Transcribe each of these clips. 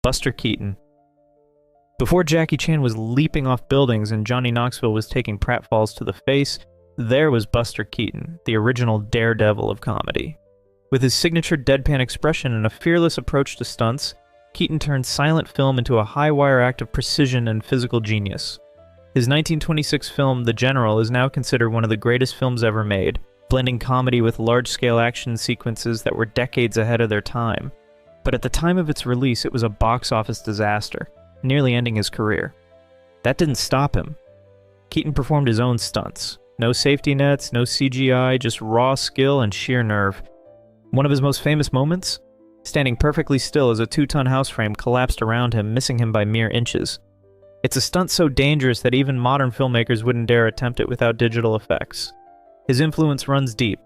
Buster Keaton. Before Jackie Chan was leaping off buildings and Johnny Knoxville was taking pratfalls to the face, there was Buster Keaton, the original daredevil of comedy. With his signature deadpan expression and a fearless approach to stunts, Keaton turned silent film into a high-wire act of precision and physical genius. His 1926 film, The General, is now considered one of the greatest films ever made, blending comedy with large-scale action sequences that were decades ahead of their time. But at the time of its release, it was a box office disaster, nearly ending his career. That didn't stop him. Keaton performed his own stunts. No safety nets, no CGI, just raw skill and sheer nerve. One of his most famous moments? Standing perfectly still as a 2-ton house frame collapsed around him, missing him by mere inches. It's a stunt so dangerous that even modern filmmakers wouldn't dare attempt it without digital effects. His influence runs deep.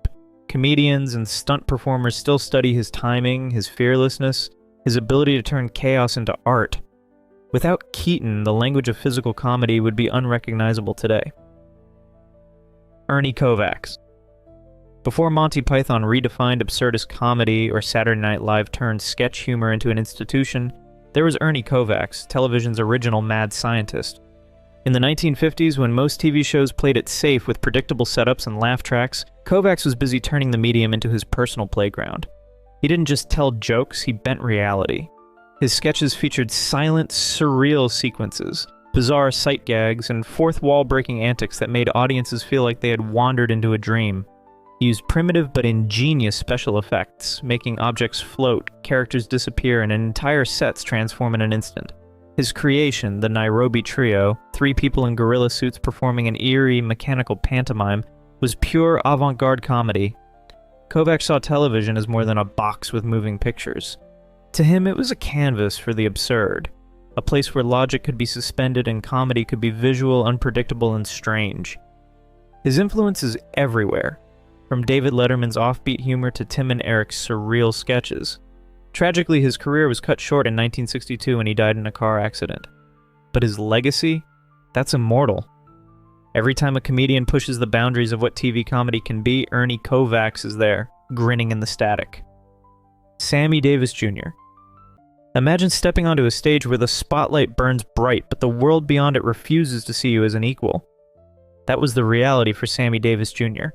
Comedians and stunt performers still study his timing, his fearlessness, his ability to turn chaos into art. Without Keaton, the language of physical comedy would be unrecognizable today. Ernie Kovacs. Before Monty Python redefined absurdist comedy or Saturday Night Live turned sketch humor into an institution, there was Ernie Kovacs, television's original mad scientist. In the 1950s, when most TV shows played it safe with predictable setups and laugh tracks, Kovacs was busy turning the medium into his personal playground. He didn't just tell jokes, he bent reality. His sketches featured silent, surreal sequences, bizarre sight gags, and fourth-wall-breaking antics that made audiences feel like they had wandered into a dream. He used primitive but ingenious special effects, making objects float, characters disappear, and entire sets transform in an instant. His creation, the Nairobi Trio, 3 people in gorilla suits performing an eerie, mechanical pantomime, was pure avant-garde comedy. Kovacs saw television as more than a box with moving pictures. To him, it was a canvas for the absurd, a place where logic could be suspended and comedy could be visual, unpredictable, and strange. His influence is everywhere, from David Letterman's offbeat humor to Tim and Eric's surreal sketches. Tragically, his career was cut short in 1962 when he died in a car accident. But his legacy? That's immortal. Every time a comedian pushes the boundaries of what TV comedy can be, Ernie Kovacs is there, grinning in the static. Sammy Davis Jr. Imagine stepping onto a stage where the spotlight burns bright, but the world beyond it refuses to see you as an equal. That was the reality for Sammy Davis Jr.,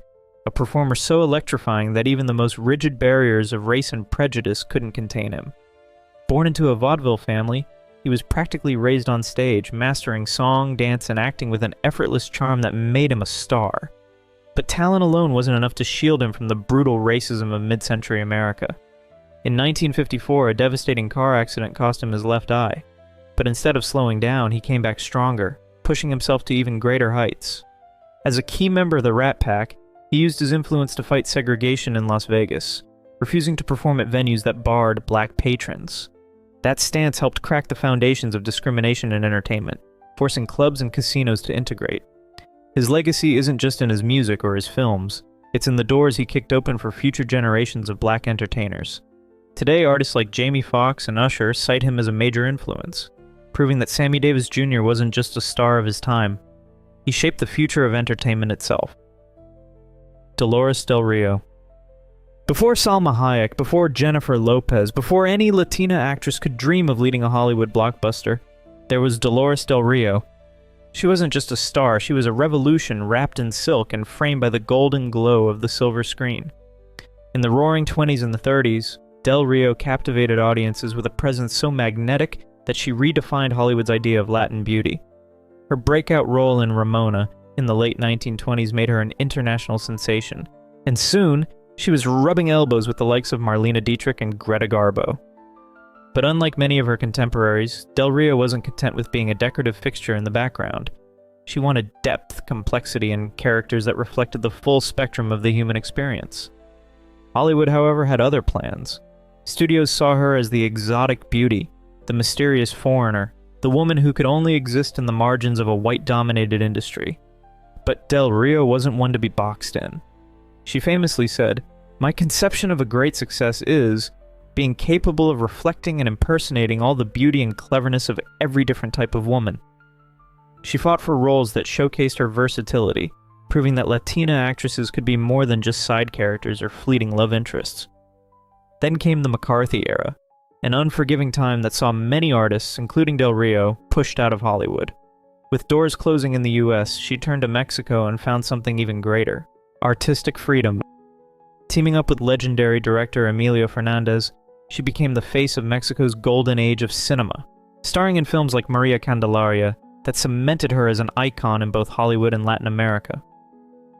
a performer so electrifying that even the most rigid barriers of race and prejudice couldn't contain him. Born into a vaudeville family, he was practically raised on stage, mastering song, dance, and acting with an effortless charm that made him a star. But talent alone wasn't enough to shield him from the brutal racism of mid-century America. In 1954, a devastating car accident cost him his left eye. But instead of slowing down, he came back stronger, pushing himself to even greater heights. As a key member of the Rat Pack, he used his influence to fight segregation in Las Vegas, refusing to perform at venues that barred black patrons. That stance helped crack the foundations of discrimination in entertainment, forcing clubs and casinos to integrate. His legacy isn't just in his music or his films, it's in the doors he kicked open for future generations of black entertainers. Today, artists like Jamie Foxx and Usher cite him as a major influence, proving that Sammy Davis Jr. wasn't just a star of his time. He shaped the future of entertainment itself. Dolores Del Rio. Before Salma Hayek, before Jennifer Lopez, before any Latina actress could dream of leading a Hollywood blockbuster, there was Dolores Del Rio. She wasn't just a star, she was a revolution wrapped in silk and framed by the golden glow of the silver screen. In the roaring 20s and the 30s, Del Rio captivated audiences with a presence so magnetic that she redefined Hollywood's idea of Latin beauty. Her breakout role in Ramona in the late 1920s made her an international sensation, and soon, she was rubbing elbows with the likes of Marlene Dietrich and Greta Garbo. But unlike many of her contemporaries, Del Rio wasn't content with being a decorative fixture in the background. She wanted depth, complexity, and characters that reflected the full spectrum of the human experience. Hollywood, however, had other plans. Studios saw her as the exotic beauty, the mysterious foreigner, the woman who could only exist in the margins of a white-dominated industry. But Del Rio wasn't one to be boxed in. She famously said, "My conception of a great success is being capable of reflecting and impersonating all the beauty and cleverness of every different type of woman." She fought for roles that showcased her versatility, proving that Latina actresses could be more than just side characters or fleeting love interests. Then came the McCarthy era. an unforgiving time that saw many artists, including Del Rio, pushed out of Hollywood. With doors closing in the US, she turned to Mexico and found something even greater: artistic freedom. Teaming up with legendary director Emilio Fernandez, she became the face of Mexico's golden age of cinema, starring in films like Maria Candelaria that cemented her as an icon in both Hollywood and Latin America.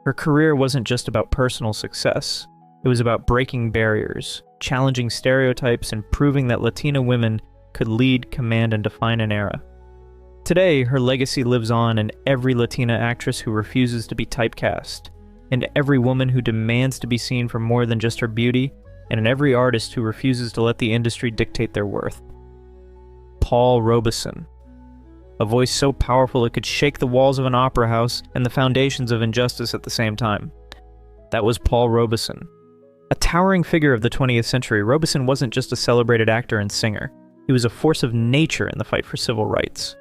Her career wasn't just about personal success. It was about breaking barriers, challenging stereotypes, and proving that Latina women could lead, command, and define an era. Today, her legacy lives on in every Latina actress who refuses to be typecast, in every woman who demands to be seen for more than just her beauty, and in every artist who refuses to let the industry dictate their worth. Paul Robeson. A voice so powerful it could shake the walls of an opera house and the foundations of injustice at the same time. That was Paul Robeson. A towering figure of the 20th century, Robeson wasn't just a celebrated actor and singer. He was a force of nature in the fight for civil rights.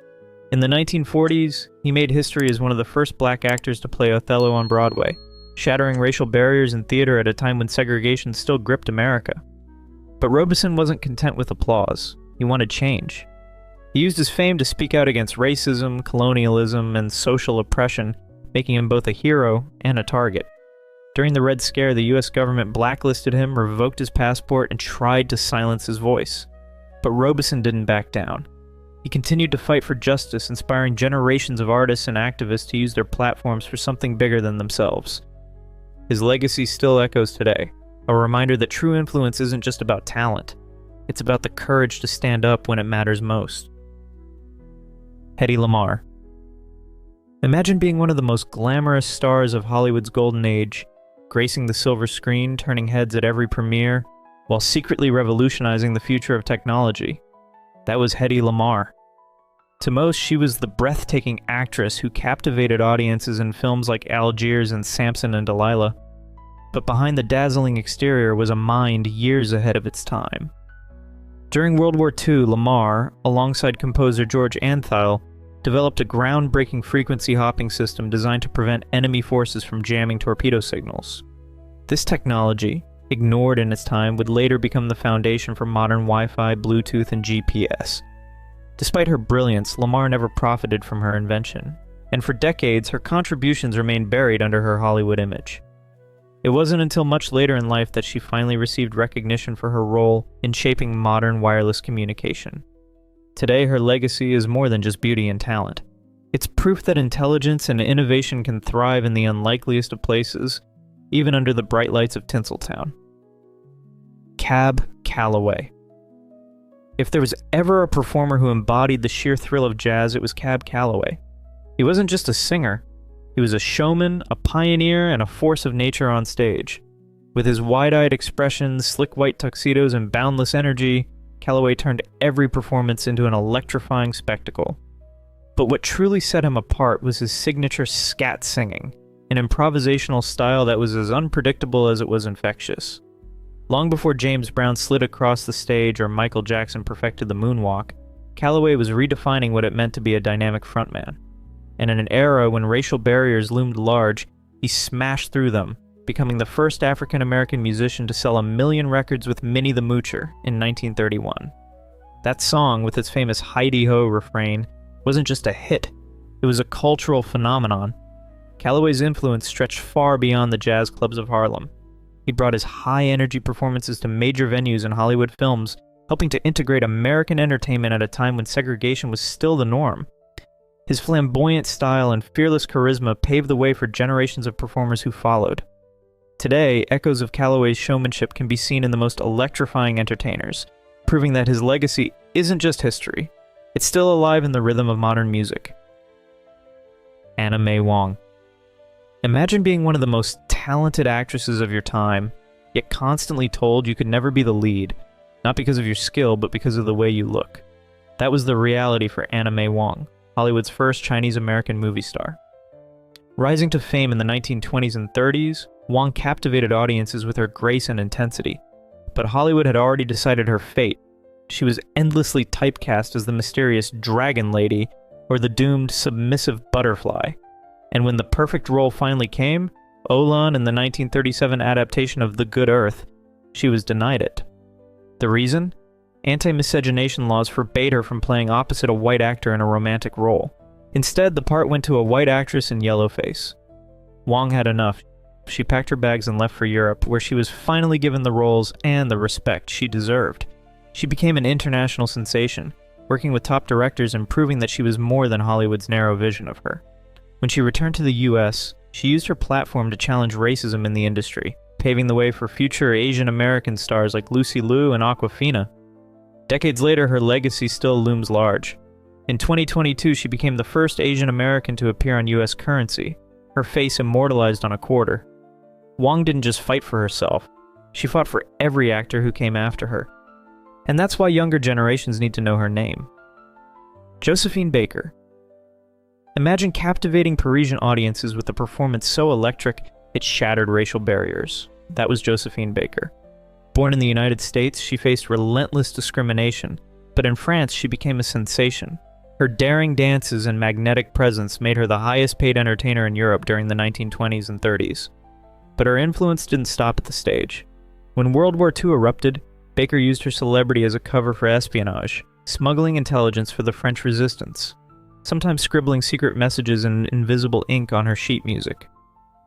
In the 1940s, he made history as one of the first black actors to play Othello on Broadway, shattering racial barriers in theater at a time when segregation still gripped America. But Robeson wasn't content with applause. He wanted change. He used his fame to speak out against racism, colonialism, and social oppression, making him both a hero and a target. During the Red Scare, the US government blacklisted him, revoked his passport, and tried to silence his voice. But Robeson didn't back down. He continued to fight for justice, inspiring generations of artists and activists to use their platforms for something bigger than themselves. His legacy still echoes today, a reminder that true influence isn't just about talent. It's about the courage to stand up when it matters most. Hedy Lamarr. Imagine being one of the most glamorous stars of Hollywood's golden age, gracing the silver screen, turning heads at every premiere, while secretly revolutionizing the future of technology. That was Hedy Lamarr. To most, she was the breathtaking actress who captivated audiences in films like Algiers and Samson and Delilah. But behind the dazzling exterior was a mind years ahead of its time. During World War II, Lamarr, alongside composer George Antheil, developed a groundbreaking frequency hopping system designed to prevent enemy forces from jamming torpedo signals. This technology, ignored in its time, would later become the foundation for modern Wi-Fi, Bluetooth, and GPS. Despite her brilliance, Lamarr never profited from her invention, and for decades her contributions remained buried under her Hollywood image. It wasn't until much later in life that she finally received recognition for her role in shaping modern wireless communication. Today, her legacy is more than just beauty and talent. It's proof that intelligence and innovation can thrive in the unlikeliest of places, even under the bright lights of Tinseltown. Cab Calloway. If there was ever a performer who embodied the sheer thrill of jazz, it was Cab Calloway. He wasn't just a singer. He was a showman, a pioneer, and a force of nature on stage. With his wide-eyed expressions, slick white tuxedos, and boundless energy, Calloway turned every performance into an electrifying spectacle. But what truly set him apart was his signature scat singing, an improvisational style that was as unpredictable as it was infectious. Long before James Brown slid across the stage or Michael Jackson perfected the moonwalk, Calloway was redefining what it meant to be a dynamic frontman. And in an era when racial barriers loomed large, he smashed through them, becoming the first African-American musician to sell 1 million records with Minnie the Moocher in 1931. That song, with its famous Heidi-Ho refrain, wasn't just a hit, it was a cultural phenomenon. Calloway's influence stretched far beyond the jazz clubs of Harlem. He brought his high-energy performances to major venues in Hollywood films, helping to integrate American entertainment at a time when segregation was still the norm. His flamboyant style and fearless charisma paved the way for generations of performers who followed. Today, echoes of Calloway's showmanship can be seen in the most electrifying entertainers, proving that his legacy isn't just history, it's still alive in the rhythm of modern music. Anna May Wong. Imagine being one of the most talented actresses of your time, yet constantly told you could never be the lead, not because of your skill, but because of the way you look. That was the reality for Anna May Wong, Hollywood's first Chinese-American movie star. Rising to fame in the 1920s and 30s, Wong captivated audiences with her grace and intensity, but Hollywood had already decided her fate. She was endlessly typecast as the mysterious Dragon Lady or the doomed submissive butterfly, and when the perfect role finally came, Olan in the 1937 adaptation of The Good Earth, she was denied it. The reason? Anti-miscegenation laws forbade her from playing opposite a white actor in a romantic role. Instead, the part went to a white actress in yellowface. Wong had enough. She packed her bags and left for Europe, where she was finally given the roles and the respect she deserved. She became an international sensation, working with top directors and proving that she was more than Hollywood's narrow vision of her. When she returned to the US, she used her platform to challenge racism in the industry, paving the way for future Asian American stars like Lucy Liu and Awkwafina. Decades later, her legacy still looms large. In 2022, she became the first Asian American to appear on US currency, her face immortalized on a quarter. Wong didn't just fight for herself, she fought for every actor who came after her. And that's why younger generations need to know her name. Josephine Baker. Imagine captivating Parisian audiences with a performance so electric it shattered racial barriers. That was Josephine Baker. Born in the United States, she faced relentless discrimination, but in France she became a sensation. Her daring dances and magnetic presence made her the highest-paid entertainer in Europe during the 1920s and 30s. But her influence didn't stop at the stage. When World War II erupted, Baker used her celebrity as a cover for espionage, smuggling intelligence for the French resistance, sometimes scribbling secret messages in invisible ink on her sheet music.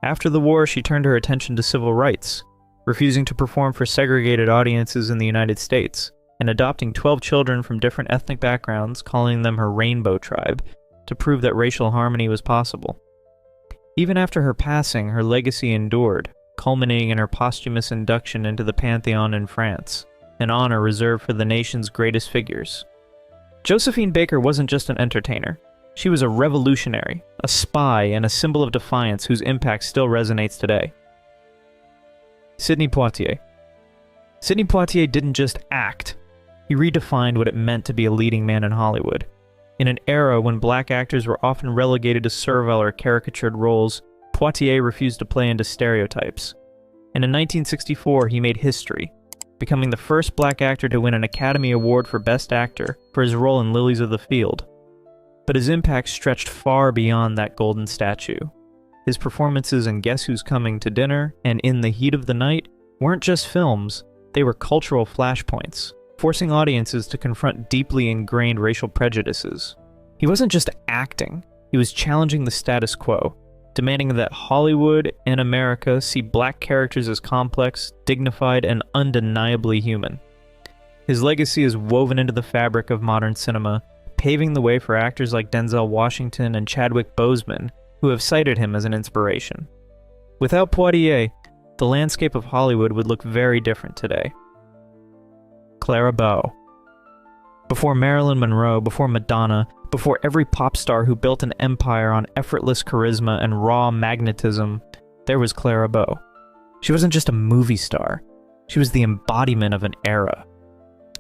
After the war, she turned her attention to civil rights, refusing to perform for segregated audiences in the United States, and adopting 12 children from different ethnic backgrounds, calling them her Rainbow Tribe, to prove that racial harmony was possible. Even after her passing, her legacy endured, culminating in her posthumous induction into the Pantheon in France, an honor reserved for the nation's greatest figures. Josephine Baker wasn't just an entertainer. She was a revolutionary, a spy, and a symbol of defiance whose impact still resonates today. Sidney Poitier. Sidney Poitier didn't just act. He redefined what it meant to be a leading man in Hollywood. In an era when black actors were often relegated to servile or caricatured roles, Poitier refused to play into stereotypes. And in 1964, he made history, becoming the first black actor to win an Academy Award for Best Actor for his role in Lilies of the Field. But his impact stretched far beyond that golden statue. His performances in Guess Who's Coming to Dinner and In the Heat of the Night weren't just films, they were cultural flashpoints, forcing audiences to confront deeply ingrained racial prejudices. He wasn't just acting, he was challenging the status quo, demanding that Hollywood and America see black characters as complex, dignified, and undeniably human. His legacy is woven into the fabric of modern cinema, paving the way for actors like Denzel Washington and Chadwick Boseman, who have cited him as an inspiration. Without Poitier, the landscape of Hollywood would look very different today. Clara Bow. Before Marilyn Monroe, before Madonna, before every pop star who built an empire on effortless charisma and raw magnetism, there was Clara Bow. She wasn't just a movie star, she was the embodiment of an era.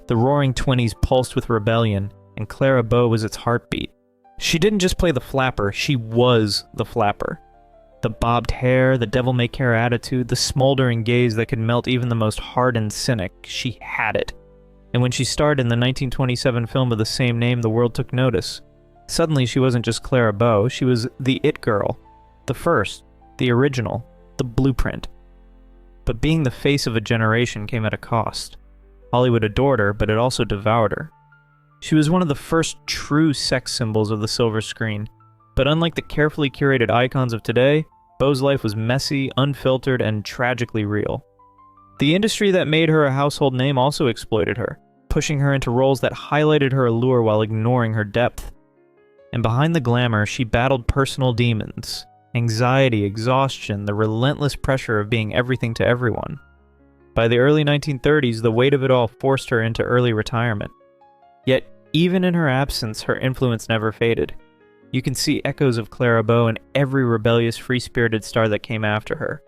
The Roaring Twenties pulsed with rebellion, and Clara Bow was its heartbeat. She didn't just play the flapper, she was the flapper. The bobbed hair, the devil-may-care attitude, the smoldering gaze that could melt even the most hardened cynic, she had it. And when she starred in the 1927 film of the same name, the world took notice. Suddenly, she wasn't just Clara Bow, she was the it girl. The first, the original, the blueprint. But being the face of a generation came at a cost. Hollywood adored her, but it also devoured her. She was one of the first true sex symbols of the silver screen. But unlike the carefully curated icons of today, Bow's life was messy, unfiltered, and tragically real. The industry that made her a household name also exploited her, pushing her into roles that highlighted her allure while ignoring her depth. And behind the glamour, she battled personal demons, anxiety, exhaustion, the relentless pressure of being everything to everyone. By the early 1930s, the weight of it all forced her into early retirement. Yet, even in her absence, her influence never faded. You can see echoes of Clara Bow in every rebellious, free-spirited star that came after her.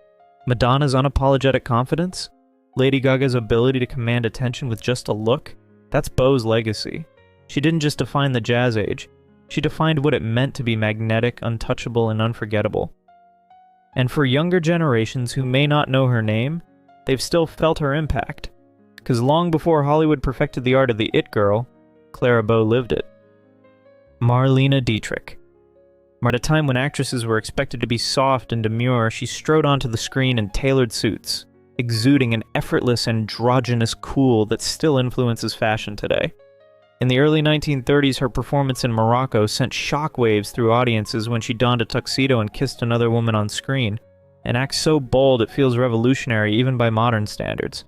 Madonna's unapologetic confidence? Lady Gaga's ability to command attention with just a look? That's Bow's legacy. She didn't just define the jazz age, she defined what it meant to be magnetic, untouchable, and unforgettable. And for younger generations who may not know her name, they've still felt her impact. Because long before Hollywood perfected the art of the it girl, Clara Bow lived it. Marlene Dietrich. At a time when actresses were expected to be soft and demure, she strode onto the screen in tailored suits, exuding an effortless androgynous cool that still influences fashion today. In the early 1930s, her performance in Morocco sent shockwaves through audiences when she donned a tuxedo and kissed another woman on screen, an act so bold it feels revolutionary even by modern standards.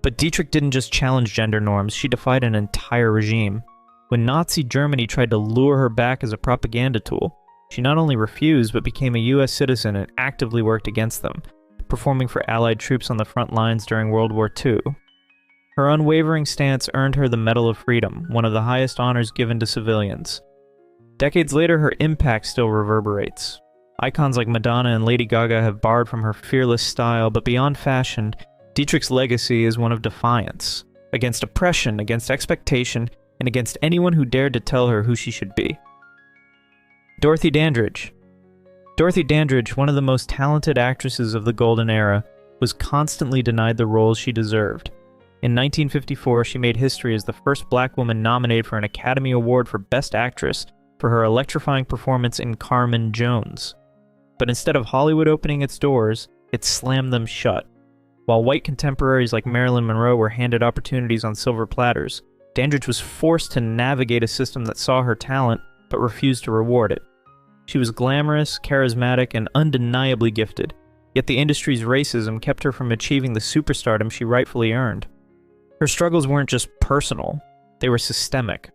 But Dietrich didn't just challenge gender norms, she defied an entire regime. When Nazi Germany tried to lure her back as a propaganda tool, she not only refused but became a US citizen and actively worked against them, performing for Allied troops on the front lines during World War II. Her unwavering stance earned her the Medal of Freedom, one of the highest honors given to civilians. Decades later, her impact still reverberates. Icons like Madonna and Lady Gaga have borrowed from her fearless style, but beyond fashion, Dietrich's legacy is one of defiance, against oppression, against expectation, and against anyone who dared to tell her who she should be. Dorothy Dandridge. Dorothy Dandridge, one of the most talented actresses of the Golden Era, was constantly denied the roles she deserved. In 1954, she made history as the first black woman nominated for an Academy Award for Best Actress for her electrifying performance in Carmen Jones. But instead of Hollywood opening its doors, it slammed them shut. While white contemporaries like Marilyn Monroe were handed opportunities on silver platters, Dandridge was forced to navigate a system that saw her talent but refused to reward it. She was glamorous, charismatic, and undeniably gifted, yet the industry's racism kept her from achieving the superstardom she rightfully earned. Her struggles weren't just personal, they were systemic.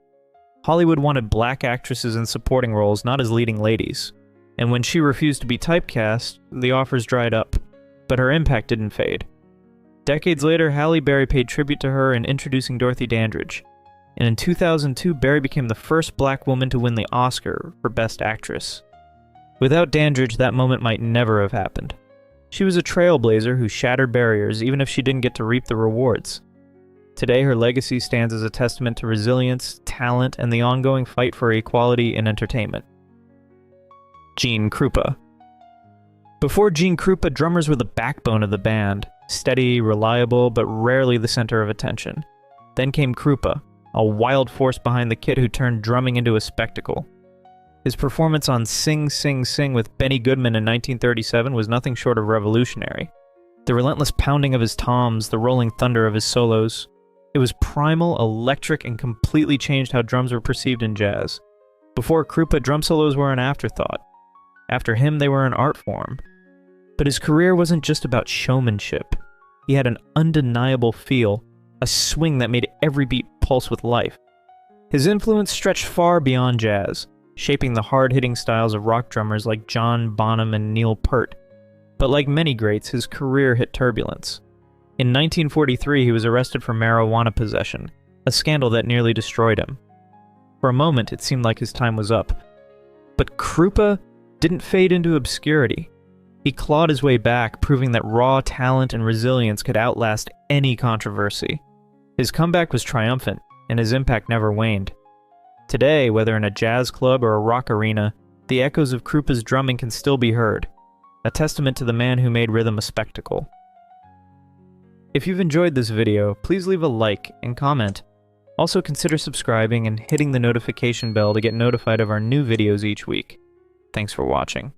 Hollywood wanted black actresses in supporting roles, not as leading ladies. And when she refused to be typecast, the offers dried up. But her impact didn't fade. Decades later, Halle Berry paid tribute to her in introducing Dorothy Dandridge. And in 2002, Berry became the first black woman to win the Oscar for Best Actress. Without Dandridge, that moment might never have happened. She was a trailblazer who shattered barriers, even if she didn't get to reap the rewards. Today, her legacy stands as a testament to resilience, talent, and the ongoing fight for equality in entertainment. Gene Krupa. Before Gene Krupa, drummers were the backbone of the band, steady, reliable, but rarely the center of attention. Then came Krupa, a wild force behind the kit who turned drumming into a spectacle. His performance on Sing Sing Sing with Benny Goodman in 1937 was nothing short of revolutionary. The relentless pounding of his toms, the rolling thunder of his solos. It was primal, electric, and completely changed how drums were perceived in jazz. Before Krupa, drum solos were an afterthought. After him, they were an art form. But his career wasn't just about showmanship. He had an undeniable feel, a swing that made every beat pulse with life. His influence stretched far beyond jazz, shaping the hard-hitting styles of rock drummers like John Bonham and Neil Peart. But like many greats, his career hit turbulence. In 1943, he was arrested for marijuana possession, a scandal that nearly destroyed him. For a moment, it seemed like his time was up. But Krupa didn't fade into obscurity. He clawed his way back, proving that raw talent and resilience could outlast any controversy. His comeback was triumphant, and his impact never waned. Today, whether in a jazz club or a rock arena, the echoes of Krupa's drumming can still be heard, a testament to the man who made rhythm a spectacle. If you've enjoyed this video, please leave a like and comment. Also consider subscribing and hitting the notification bell to get notified of our new videos each week. Thanks for watching.